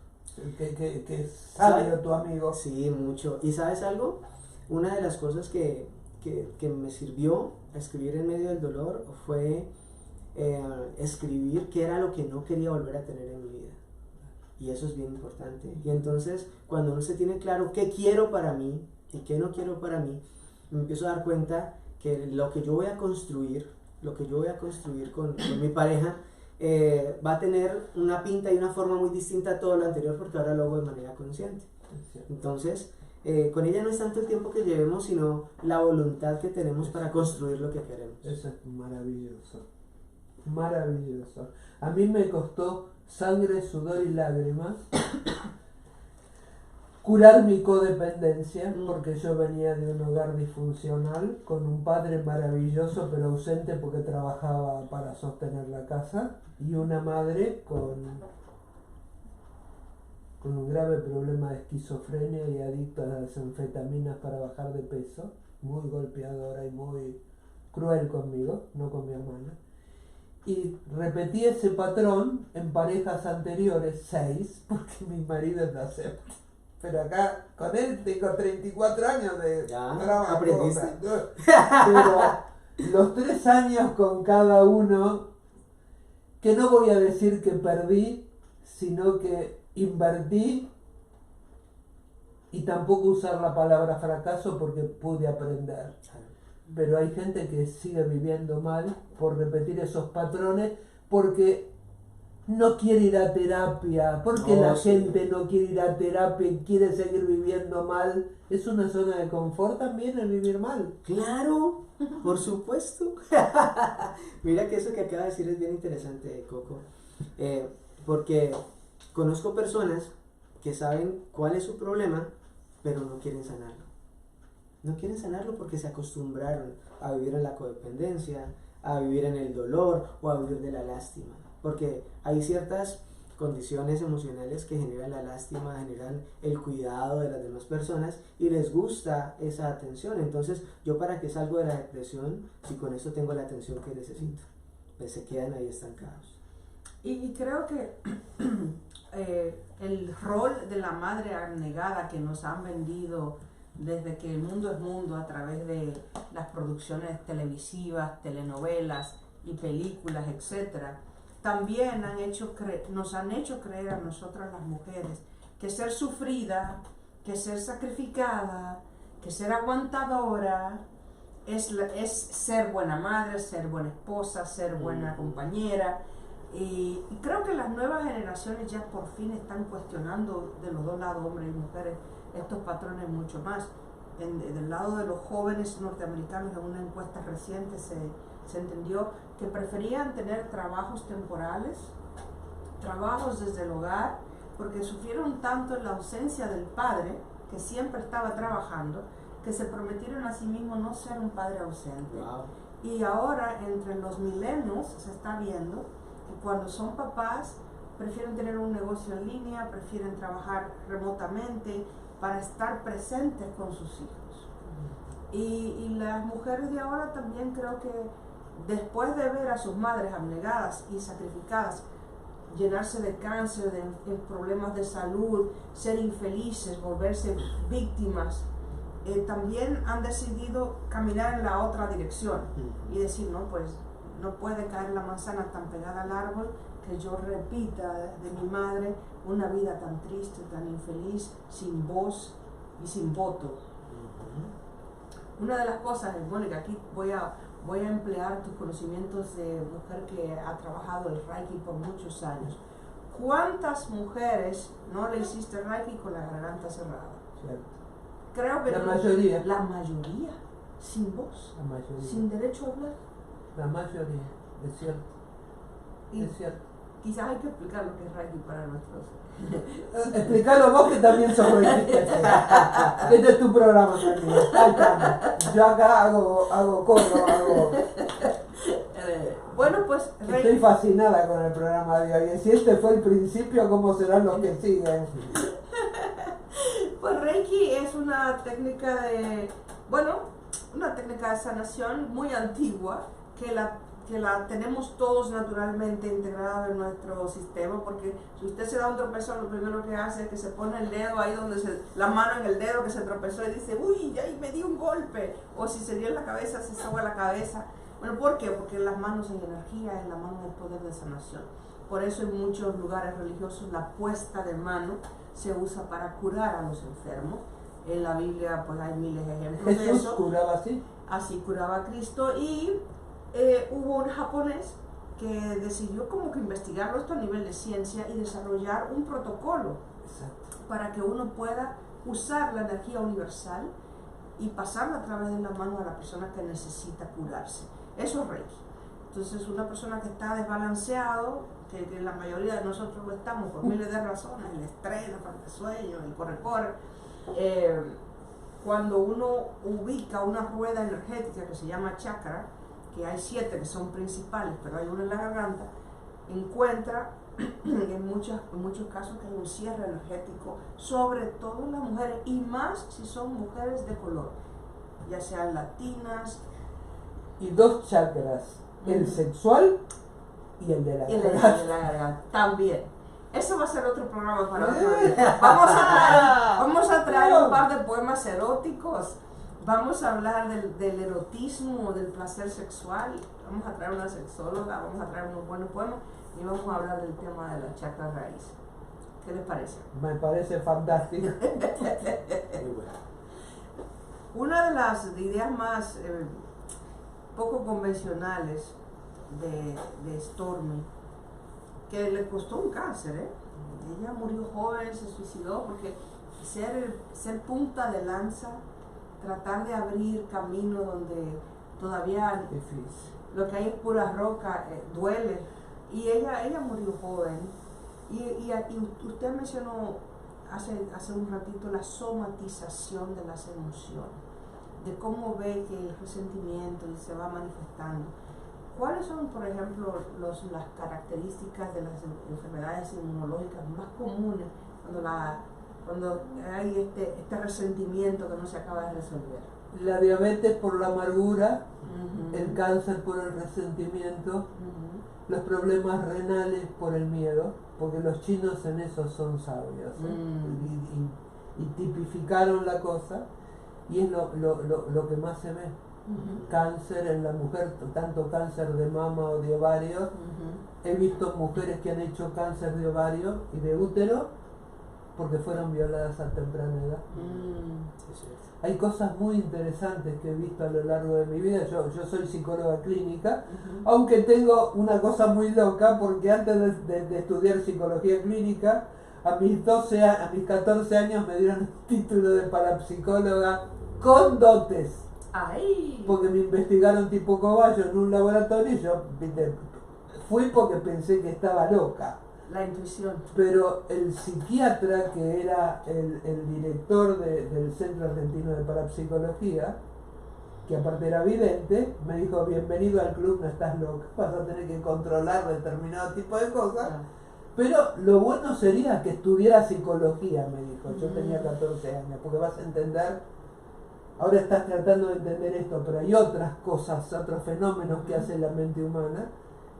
que es sabio tu amigo. Sí, mucho. ¿Y sabes algo? Una de las cosas que me sirvió a escribir en medio del dolor fue escribir qué era lo que no quería volver a tener en mi vida. Y eso es bien importante. Y entonces, cuando uno se tiene claro qué quiero para mí y qué no quiero para mí, me empiezo a dar cuenta que lo que yo voy a construir con mi pareja, va a tener una pinta y una forma muy distinta a todo lo anterior, porque ahora lo hago de manera consciente. Entonces, con ella no es tanto el tiempo que llevemos, sino la voluntad que tenemos para construir lo que queremos. Eso es maravilloso. maravilloso. A mí me costó sangre, sudor y lágrimas curar mi codependencia, porque yo venía de un hogar disfuncional, con un padre maravilloso pero ausente porque trabajaba para sostener la casa, y una madre con un grave problema de esquizofrenia y adicta a las anfetaminas para bajar de peso, muy golpeadora y muy cruel conmigo, no con mi hermana. Y repetí ese patrón en parejas anteriores, 6, porque mi marido es la séptima. Pero acá, con él tengo 34 años de trabajo. ¿Aprendiste? Pero los 3 años con cada uno, que no voy a decir que perdí, sino que invertí, y tampoco usar la palabra fracaso porque pude aprender. Pero hay gente que sigue viviendo mal por repetir esos patrones, porque no quiere ir a terapia, porque la gente no quiere ir a terapia y quiere seguir viviendo mal. ¿Es una zona de confort también el vivir mal? Claro, por supuesto. Mira que eso que acaba de decir es bien interesante, Coco, porque conozco personas que saben cuál es su problema, pero no quieren sanarlo. No quieren sanarlo porque se acostumbraron a vivir en la codependencia, a vivir en el dolor o a vivir de la lástima. Porque hay ciertas condiciones emocionales que generan la lástima, generan el cuidado de las demás personas y les gusta esa atención. Entonces, ¿yo para qué salgo de la depresión si con esto tengo la atención que necesito? Pues se quedan ahí estancados. Y creo que el rol de la madre abnegada que nos han vendido desde que el mundo es mundo a través de las producciones televisivas, telenovelas y películas, etcétera, también nos han hecho creer a nosotras las mujeres que ser sufrida, que ser sacrificada, que ser aguantadora es ser buena madre, ser buena esposa, ser buena compañera. Y creo que las nuevas generaciones ya por fin están cuestionando de los dos lados, hombres y mujeres, estos patrones mucho más. Del lado de los jóvenes norteamericanos, en una encuesta reciente se entendió que preferían tener trabajos temporales, trabajos desde el hogar, porque sufrieron tanto en la ausencia del padre, que siempre estaba trabajando, que se prometieron a sí mismos no ser un padre ausente. Wow. Y ahora, entre los milenios, se está viendo que cuando son papás, prefieren tener un negocio en línea, prefieren trabajar remotamente para estar presentes con sus hijos. Y las mujeres de ahora también creo que después de ver a sus madres abnegadas y sacrificadas, llenarse de cáncer, de problemas de salud, ser infelices, volverse víctimas, también han decidido caminar en la otra dirección y decir, no, pues no puede caer la manzana tan pegada al árbol que yo repita de mi madre una vida tan triste, tan infeliz, sin voz y sin voto. Una de las cosas, Mónica, aquí voy a emplear tus conocimientos de mujer que ha trabajado el Reiki por muchos años. ¿Cuántas mujeres no le hiciste Reiki con la garganta cerrada? Cierto. Creo que La mayoría. La mayoría, sin voz, La mayoría. sin derecho a hablar. La mayoría, es cierto. Y Es cierto. quizás hay que explicar lo que es Reiki para nuestros... Explícalo vos que también sos reikista. Este es tu programa también. Yo acá hago coro, bueno, pues Estoy fascinada con el programa de hoy. Si este fue el principio, ¿cómo serán los que siguen? Pues Reiki es una técnica una técnica de sanación muy antigua que la tenemos todos naturalmente integrada en nuestro sistema, porque si usted se da un tropezón, lo primero que hace es que se pone el dedo ahí la mano en el dedo que se tropezó y dice, uy, ahí me di un golpe, o si se dio en la cabeza, se soba la cabeza. Bueno, ¿por qué? Porque en las manos hay energía, en la mano hay poder de sanación. Por eso en muchos lugares religiosos la puesta de mano se usa para curar a los enfermos. En la Biblia pues hay miles de ejemplos de Jesús eso. curaba así. Así curaba a Cristo, y hubo un japonés que decidió como que investigarlo esto a nivel de ciencia y desarrollar un protocolo. Exacto. Para que uno pueda usar la energía universal y pasarla a través de la mano a la persona que necesita curarse. Eso es Reiki. Entonces una persona que está desbalanceado, que la mayoría de nosotros lo estamos por miles de razones, el estrés, la falta de sueño, el corre-corre, cuando uno ubica una rueda energética que se llama chakra, que hay 7 que son principales, pero hay una en la garganta, encuentra en muchos casos que hay un cierre energético, sobre todo en las mujeres, y más si son mujeres de color, ya sean latinas. Y 2 chakras, el sexual y el de la garganta. También. Eso va a ser otro programa para otro día. Vamos a traer un par de poemas eróticos. Vamos a hablar del erotismo, del placer sexual. Vamos a traer una sexóloga, vamos a traer unos buenos poemas y vamos a hablar del tema de la chakra raíz. ¿Qué les parece? Me parece fantástico. Muy bueno. Una de las ideas más poco convencionales de Stormy, que le costó un cáncer, ella murió joven, se suicidó porque ser punta de lanza, tratar de abrir camino donde todavía lo que hay es pura roca, duele, y ella murió joven. Y usted mencionó hace un ratito la somatización de las emociones, de cómo ve que el resentimiento se va manifestando. ¿Cuáles son, por ejemplo, las características de las enfermedades inmunológicas más comunes cuando hay este resentimiento que no se acaba de resolver? La diabetes por la amargura, el cáncer por el resentimiento, los problemas renales por el miedo, porque los chinos en eso son sabios, y tipificaron la cosa, y es lo que más se ve. Cáncer en la mujer, tanto cáncer de mama o de ovario. He visto mujeres que han hecho cáncer de ovario y de útero porque fueron violadas a temprana edad. Hay cosas muy interesantes que he visto a lo largo de mi vida. Yo soy psicóloga clínica, aunque tengo una cosa muy loca, porque antes de estudiar psicología clínica, a mis 14 años me dieron el título de parapsicóloga con dotes. ¡Ay! Porque me investigaron tipo cobayo en un laboratorio y yo fui porque pensé que estaba loca. La intuición. Pero el psiquiatra, que era el director del Centro Argentino de Parapsicología, que aparte era vidente, me dijo: bienvenido al club, no estás loca, vas a tener que controlar determinado tipo de cosas. Pero lo bueno sería que estudiara psicología, me dijo. Yo tenía 14 años, porque vas a entender. Ahora estás tratando de entender esto, pero hay otras cosas, otros fenómenos que hace la mente humana.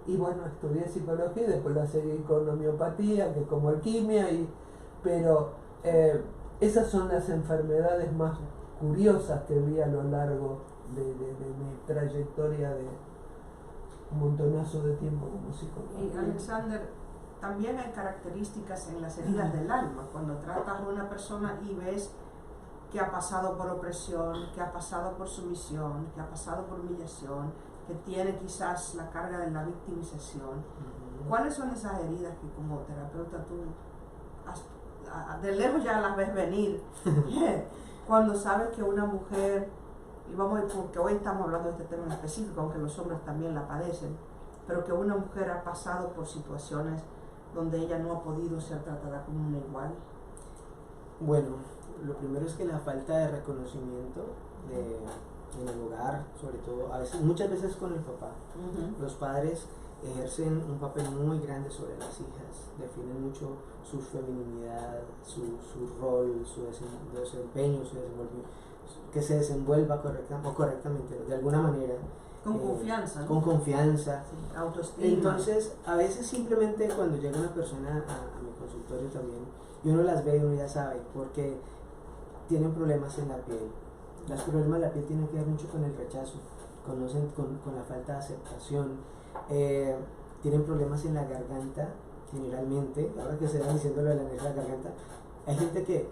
Y bueno, estudié psicología y después la seguí con homeopatía, que es como alquimia, pero esas son las enfermedades más curiosas que vi a lo largo de mi trayectoria de un montonazo de tiempo como psicólogo. Y Alexander, también hay características en las heridas del alma, cuando tratas a una persona y ves que ha pasado por opresión, que ha pasado por sumisión, que ha pasado por humillación, que tiene quizás la carga de la victimización. ¿Cuáles son esas heridas que como terapeuta tú de lejos ya las ves venir? Cuando sabes que una mujer, y porque hoy estamos hablando de este tema en específico, aunque los hombres también la padecen, pero que una mujer ha pasado por situaciones donde ella no ha podido ser tratada como una igual. Bueno, lo primero es que la falta de reconocimiento en el hogar, sobre todo, muchas veces con el papá. Los padres ejercen un papel muy grande sobre las hijas, definen mucho su feminidad, su rol, su desempeño, su desenvolvimiento, que se desenvuelva correctamente, de alguna manera. Con confianza, ¿no? Con confianza. Sí, autoestima. Entonces, a veces simplemente cuando llega una persona a mi consultorio también, y uno las ve y uno ya sabe, porque tienen problemas en la piel. Los problemas de la piel tienen que ver mucho con el rechazo, con la falta de aceptación. Tienen problemas en la garganta, generalmente. Ahora que se van diciendo lo de la garganta, hay gente que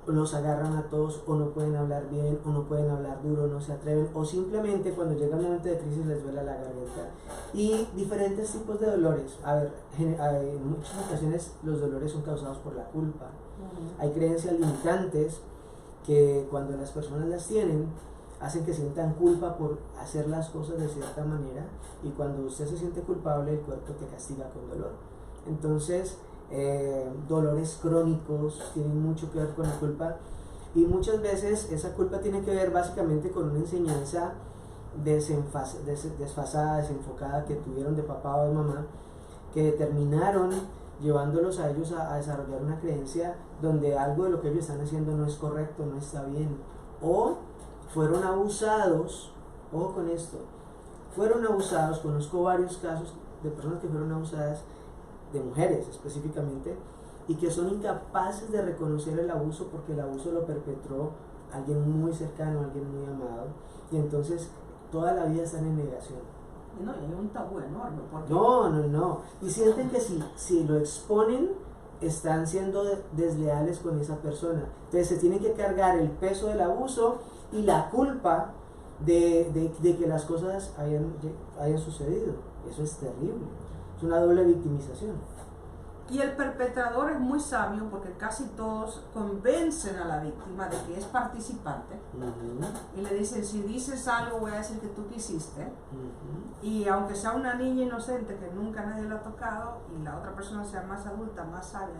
los agarran a todos, o no pueden hablar bien, o no pueden hablar duro, no se atreven, o simplemente cuando llega un momento de crisis les duele la garganta. Y diferentes tipos de dolores. En muchas ocasiones los dolores son causados por la culpa. Hay creencias limitantes que cuando las personas las tienen, hacen que sientan culpa por hacer las cosas de cierta manera, y cuando usted se siente culpable, el cuerpo te castiga con dolor. Entonces, dolores crónicos tienen mucho que ver con la culpa, y muchas veces esa culpa tiene que ver básicamente con una enseñanza desfasada, desenfocada que tuvieron de papá o de mamá, que terminaron llevándolos a ellos a desarrollar una creencia donde algo de lo que ellos están haciendo no es correcto, no está bien, o fueron abusados. Ojo con esto, fueron abusados. Conozco varios casos de personas que fueron abusadas, de mujeres específicamente, y que son incapaces de reconocer el abuso porque el abuso lo perpetró alguien muy cercano, alguien muy amado, y entonces toda la vida están en negación. Y no, y hay un tabú enorme. Porque No. Y sienten que si lo exponen, están siendo desleales con esa persona. Entonces se tienen que cargar el peso del abuso y la culpa de que las cosas hayan sucedido. Eso es terrible. Es una doble victimización. Y el perpetrador es muy sabio porque casi todos convencen a la víctima de que es participante. Y le dicen, si dices algo voy a decir que tú quisiste. Y aunque sea una niña inocente que nunca nadie lo ha tocado, y la otra persona sea más adulta, más sabia,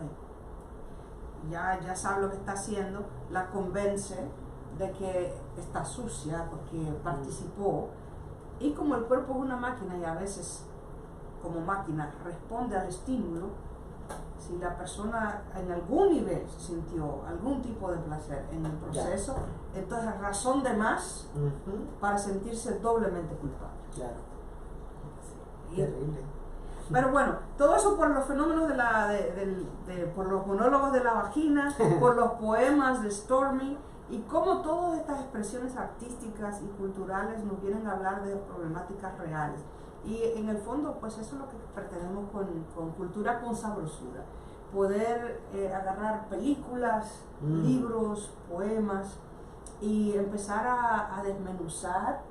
ya sabe lo que está haciendo, la convence de que está sucia porque participó. Y como el cuerpo es una máquina y a veces como máquina responde al estímulo, si la persona en algún nivel sintió algún tipo de placer en el proceso, entonces es razón de más para sentirse doblemente culpable. Claro. Terrible. Pero bueno, todo eso por los fenómenos por los monólogos de la vagina, por los poemas de Stormy, y cómo todas estas expresiones artísticas y culturales nos vienen a hablar de problemáticas reales. Y en el fondo, pues eso es lo que pretendemos con Cultura con Sabrosura. Poder agarrar películas, libros, poemas y empezar a desmenuzar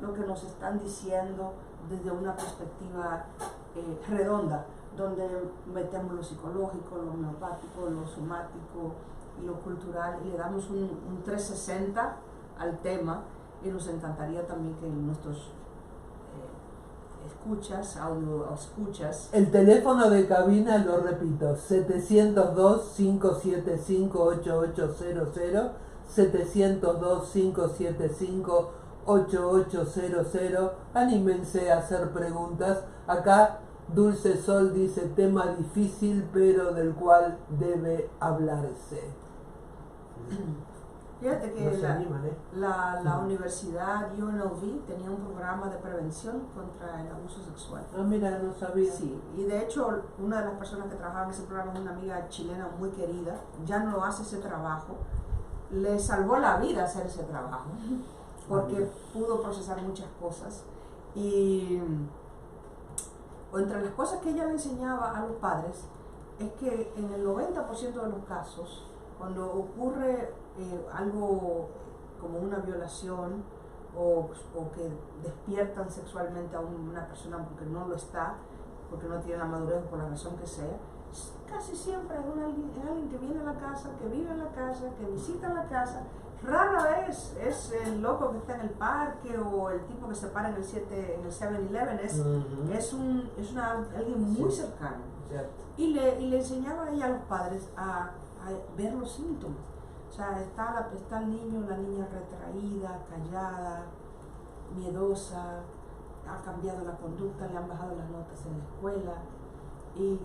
lo que nos están diciendo desde una perspectiva redonda, donde metemos lo psicológico, lo homeopático, lo somático y lo cultural, y le damos un 360 al tema, y nos encantaría también que nuestros audio escuchas. El teléfono de cabina, lo repito, 702-575-8800, 702-575-8800. Anímense a hacer preguntas. Acá Dulce Sol dice, tema difícil pero del cual debe hablarse. Fíjate que no se animan, la universidad UNLV tenía un programa de prevención contra el abuso sexual. No, mira, no sabía. Sí, y de hecho una de las personas que trabajaba en ese programa es una amiga chilena muy querida, ya no hace ese trabajo, le salvó la vida hacer ese trabajo, porque pudo procesar muchas cosas. Y entre las cosas que ella le enseñaba a los padres es que en el 90% de los casos, cuando ocurre algo como una violación o que despiertan sexualmente a una persona porque no lo está, porque no tiene la madurez por la razón que sea, casi siempre es alguien que viene a la casa, que vive en la casa, que visita la casa. Rara vez es el loco que está en el parque o el tipo que se para en el 7-Eleven, es alguien muy cercano. Y le enseñaba a ella, a los padres, a ver los síntomas. O sea, está el niño, la niña retraída, callada, miedosa, ha cambiado la conducta, le han bajado las notas en la escuela. Y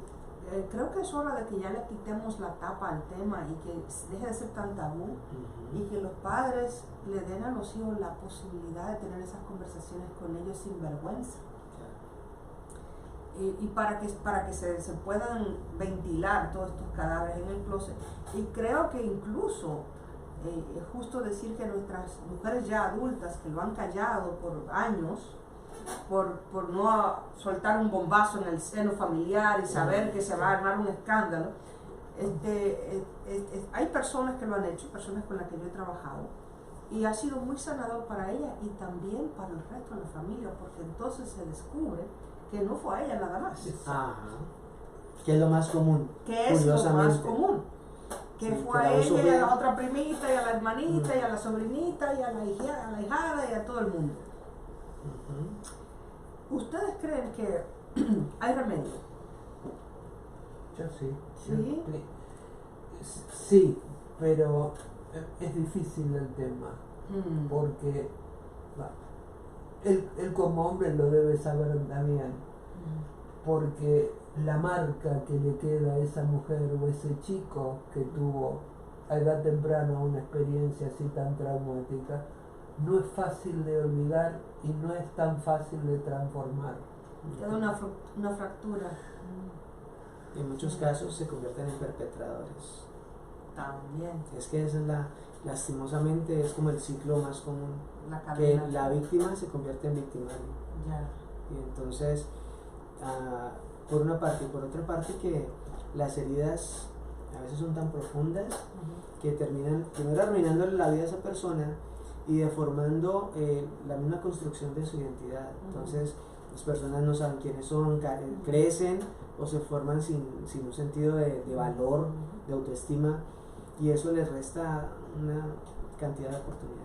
creo que es hora de que ya le quitemos la tapa al tema y que deje de ser tan tabú, y que los padres le den a los hijos la posibilidad de tener esas conversaciones con ellos sin vergüenza. Y para que se puedan ventilar todos estos cadáveres en el closet. Y creo que incluso es justo decir que nuestras mujeres ya adultas que lo han callado por años, por no soltar un bombazo en el seno familiar y saber que se va a armar un escándalo, hay personas que lo han hecho, personas con las que yo he trabajado, y ha sido muy sanador para ellas y también para el resto de la familia, porque entonces se descubre que no fue a ella nada más. Ajá. Que es lo más común. Que es lo más común. que Sí, fue que a la ella usó y a bien. la otra primita y a la hermanita y a la sobrinita y a la hijada y a todo el mundo. Ujú. ¿Ustedes creen que hay remedio? Yo sí. ¿Sí? Sí, pero es difícil el tema, Mm. porque va, él como hombre lo debe saber también, Mm. porque la marca que le queda a esa mujer o ese chico que tuvo a edad temprana una experiencia así tan traumática, no es fácil de olvidar y no es tan fácil de transformar. Queda una fractura. Y en muchos casos se convierten en perpetradores. También. Es que esa es lastimosamente es como el ciclo más común, La que cadena. la víctima se convierte en victimario. Ya. Y entonces, por una parte, y por otra parte que las heridas a veces son tan profundas Ujú. que terminan primero arruinando la vida a esa persona y deformando la misma construcción de su identidad. Entonces las personas no saben quiénes son, crecen o se forman sin un sentido de valor, de autoestima, y eso les resta una cantidad de oportunidades.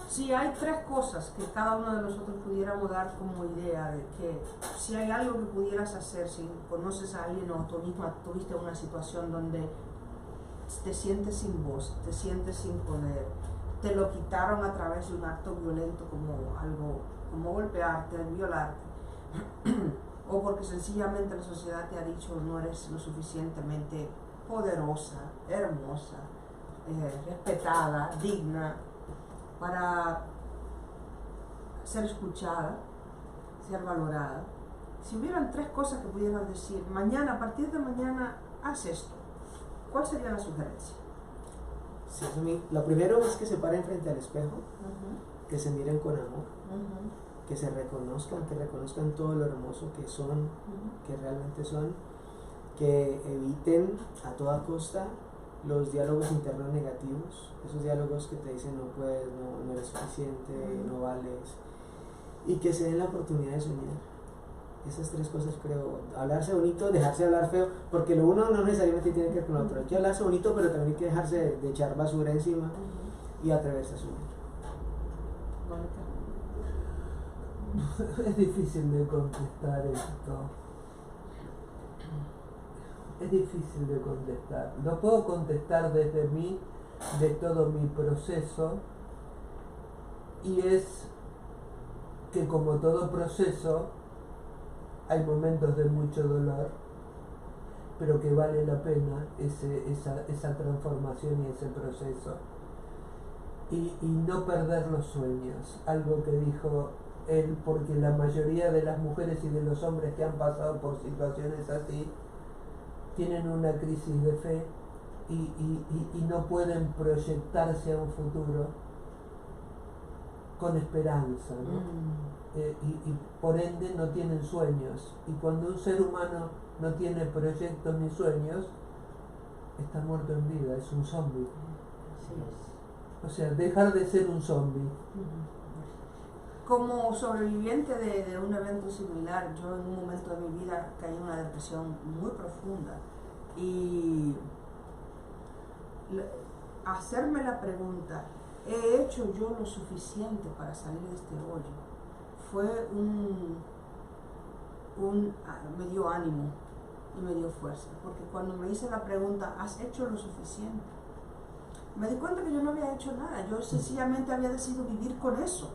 Sí, hay tres cosas que cada uno de nosotros pudiéramos dar como idea de que si hay algo que pudieras hacer, si conoces a alguien o tú misma tuviste una situación donde te sientes sin voz, te sientes sin poder, te lo quitaron a través de un acto violento como algo, como golpearte, violarte, o porque sencillamente la sociedad te ha dicho no eres lo suficientemente poderosa, hermosa, respetada, digna, para ser escuchada, ser valorada. Si hubieran tres cosas que pudieran decir, mañana, a partir de mañana, haz esto, ¿cuál sería la sugerencia? Sí, lo primero es que se paren frente al espejo, que se miren con amor, que se reconozcan, que reconozcan todo lo hermoso que son, que realmente son, que eviten a toda costa los diálogos internos negativos, esos diálogos que te dicen no puedes, no eres suficiente, no vales, y que se den la oportunidad de soñar. Esas tres cosas creo, hablarse bonito, dejarse hablar feo, porque lo uno no necesariamente tiene que ver con lo otro, hay que hablarse bonito, pero también hay que dejarse de echar basura encima y atreverse a soñar. Es difícil de contestar esto. Es difícil de contestar. Lo puedo contestar desde mí, de todo mi proceso, y es que como todo proceso hay momentos de mucho dolor, pero que vale la pena esa transformación y ese proceso. Y no perder los sueños, algo que dijo él, porque la mayoría de las mujeres y de los hombres que han pasado por situaciones así tienen una crisis de fe y no pueden proyectarse a un futuro con esperanza, ¿no? Y por ende no tienen sueños, y cuando un ser humano no tiene proyectos ni sueños, está muerto en vida, es un zombie. Así es. O sea, dejar de ser un zombie. Como sobreviviente de un evento similar, yo en un momento de mi vida caí en una depresión muy profunda y hacerme la pregunta, ¿he hecho yo lo suficiente para salir de este hoyo? Fue me dio ánimo y me dio fuerza, porque cuando me hice la pregunta, ¿has hecho lo suficiente? Me di cuenta que yo no había hecho nada, yo sencillamente había decidido vivir con eso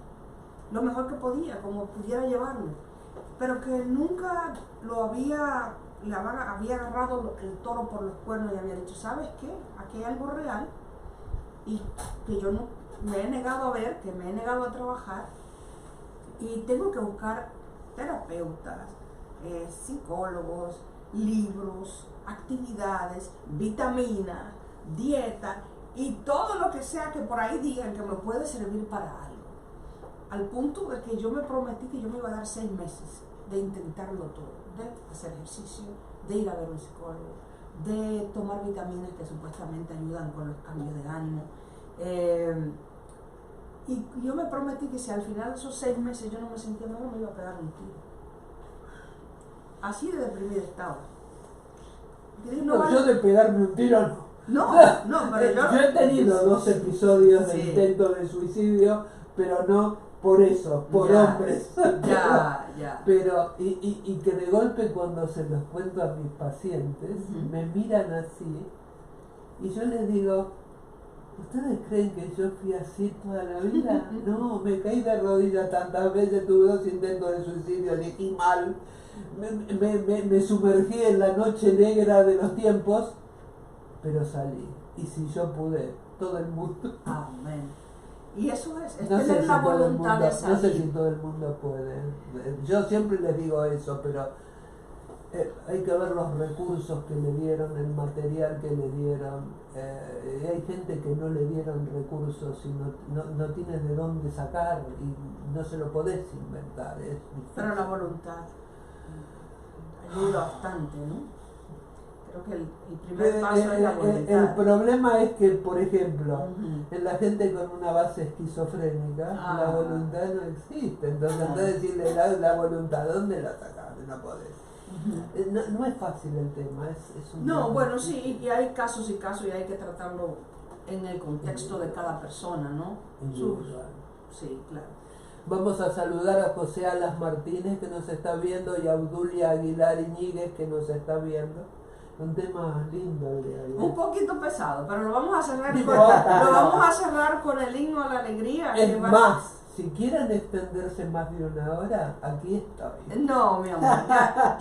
lo mejor que podía, como pudiera llevarlo, pero que nunca había agarrado el toro por los cuernos y había dicho, ¿sabes qué? Aquí hay algo real y que yo no me he negado a ver, que me he negado a trabajar, y tengo que buscar terapeutas, psicólogos, libros, actividades, vitaminas, dieta y todo lo que sea que por ahí digan que me puede servir para algo. Al punto de que yo me prometí que yo me iba a dar 6 meses de intentarlo todo, de hacer ejercicio, de ir a ver un psicólogo, de tomar vitaminas que supuestamente ayudan con los cambios de ánimo. Y yo me prometí que si al final de esos 6 meses yo no me sentía mejor, me iba a pegar un tiro. Así de deprimida estaba. No, yo de pegarme un tiro no. No, pero Yo he tenido 2 episodios de Sí. intento de suicidio, pero no por eso, por Ya. hombres. Ya. Pero, y que de golpe cuando se los cuento a mis pacientes, Ujú. me miran así, y yo les digo, ¿ustedes creen que yo fui así toda la vida? No, me caí de rodillas tantas veces, tuve 2 intentos de suicidio, elegí mal, me sumergí en la noche negra de los tiempos, pero salí. Y si yo pude, todo el mundo. Amén. Y eso es No sé, tener si la todo el voluntad mundo, de no sé salir. si todo el mundo puede. Yo siempre les digo eso, pero hay que ver los recursos que le dieron, el material que le dieron. Hay gente que no le dieron recursos y no tienes de dónde sacar y no se lo podés inventar. Es difícil. Pero la voluntad ayuda bastante, ¿no? Creo que el primer paso es la El voluntad. problema es que, por ejemplo, Ujú. en la gente con una base esquizofrénica, Ah. la voluntad no existe. Entonces, Ah. anda a decirle la voluntad, ¿dónde la sacas? No podés. Ujú. No es fácil el tema, es un No, tema bueno, difícil. sí, y hay casos y casos y hay que tratarlo en el contexto de cada persona, ¿no? Individual. Sí, claro. Vamos a saludar a José Alas Martínez que nos está viendo y a Obdulia Aguilar Iñiguez que nos está viendo. Un tema lindo el de hoy. Un poquito pesado, pero lo vamos a cerrar No con, importa. lo vamos a cerrar con el himno a la alegría. que Es va- más, si quieren extenderse más de una hora, aquí estoy. No, mi amor,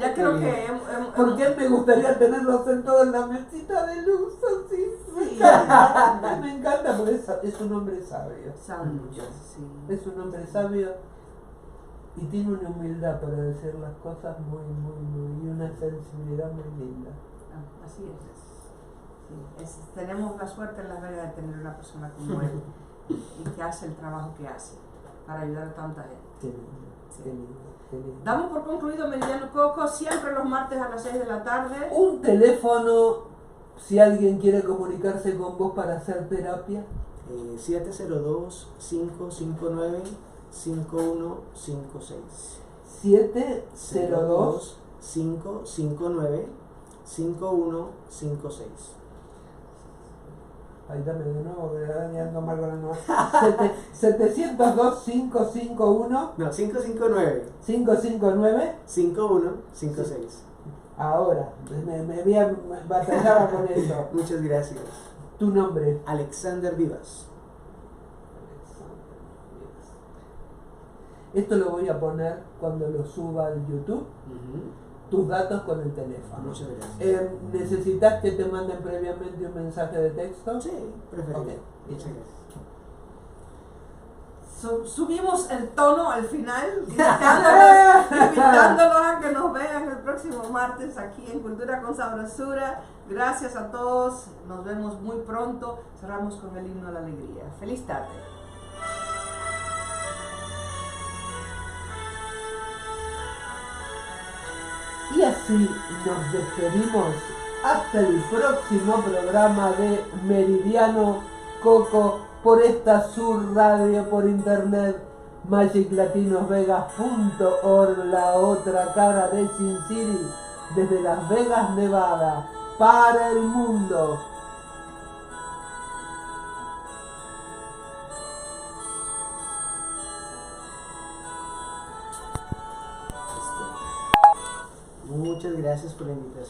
ya creo que Porque me gustaría tenerlos sentados en la mesita de luz, así. Sí. Me encanta porque es un hombre sabio. Sándwiches, sí. Es un hombre sabio y tiene una humildad para decir las cosas y una sensibilidad muy linda. Ah, así es. Sí, tenemos la suerte en la vida de tener una persona como él y que hace el trabajo que hace para ayudar a tanta gente. Qué lindo, Sí. qué lindo, qué lindo. Damos por concluido Meridiano Coco, siempre los martes a las 6 de la tarde. Un teléfono, si alguien quiere comunicarse con vos para hacer terapia. 702-559-5156. 702 559-5156. Ahí dame de nuevo, que ahora ya ando mal con la nueva. 702-551 No, 559. 559-5156. Ahora, me batallaba con eso. Muchas gracias. Tu nombre. Alexander Vivas. Esto lo voy a poner cuando lo suba al YouTube. Tus datos con el teléfono. Muchas gracias. ¿Necesitas que te manden previamente un mensaje de texto? Sí, preferible. Ok, Muchas bien. gracias. Subimos el tono al final, invitándolos a que nos vean el próximo martes aquí en Cultura con Sabrosura. Gracias a todos, nos vemos muy pronto. Cerramos con el himno a la alegría. Feliz tarde. Y así nos despedimos hasta el próximo programa de Meridiano Coco por esta Sur Radio por internet, magiclatinosvegas.org, la otra cara de Sin City, desde Las Vegas, Nevada, para el mundo. Muchas gracias por la invitación.